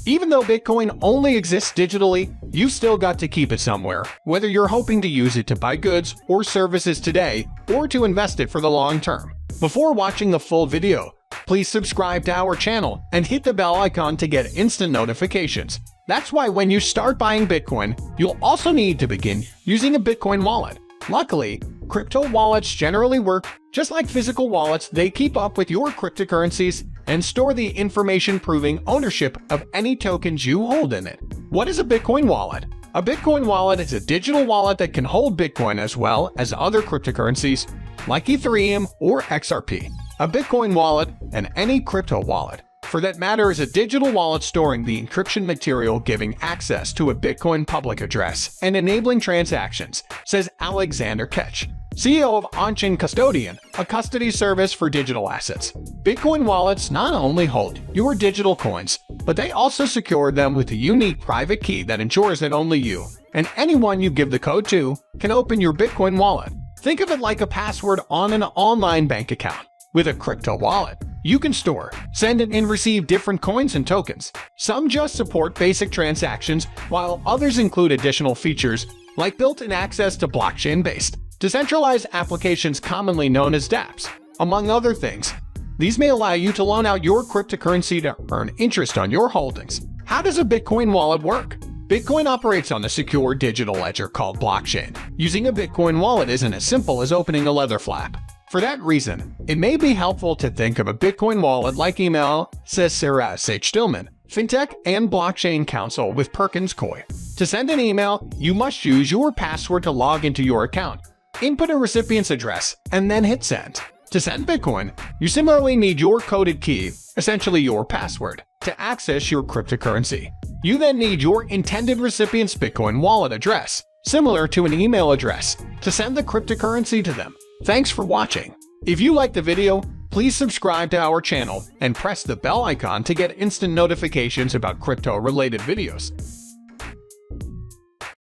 Even though Bitcoin only exists digitally, you've still got to keep it somewhere, whether you're hoping to use it to buy goods or services today or to invest it for the long term. Before watching the full video, please subscribe to our channel and hit the bell icon to get instant notifications. That's why when you start buying Bitcoin, you'll also need to begin using a Bitcoin wallet. Luckily, crypto wallets generally work just like physical wallets. They keep up with your cryptocurrencies and store the information proving ownership of any tokens you hold in it. What is a Bitcoin wallet? A Bitcoin wallet is a digital wallet that can hold Bitcoin as well as other cryptocurrencies like Ethereum or XRP. A Bitcoin wallet, and any crypto wallet, for that matter, is a digital wallet storing the encryption material giving access to a Bitcoin public address and enabling transactions, says Alexander Ketch, CEO of On-Chain Custodian, a custody service for digital assets. Bitcoin wallets not only hold your digital coins, but they also secure them with a unique private key that ensures that only you and anyone you give the code to can open your Bitcoin wallet. Think of it like a password on an online bank account. With a crypto wallet, you can store, send, and receive different coins and tokens. Some just support basic transactions, while others include additional features like built-in access to blockchain-based, decentralized applications commonly known as dApps, among other things. These may allow you to loan out your cryptocurrency to earn interest on your holdings. How does a Bitcoin wallet work? Bitcoin operates on a secure digital ledger called blockchain. Using a Bitcoin wallet isn't as simple as opening a leather flap. For that reason, it may be helpful to think of a Bitcoin wallet like email, says Sarah H. Stillman, FinTech and Blockchain Counsel with Perkins Coie. To send an email, you must use your password to log into your account. Input a recipient's address, and then hit send. To send Bitcoin, you similarly need your coded key, essentially your password, to access your cryptocurrency. You then need your intended recipient's Bitcoin wallet address, similar to an email address, to send the cryptocurrency to them. Thanks for watching. If you liked the video, please subscribe to our channel and press the bell icon to get instant notifications about crypto-related videos.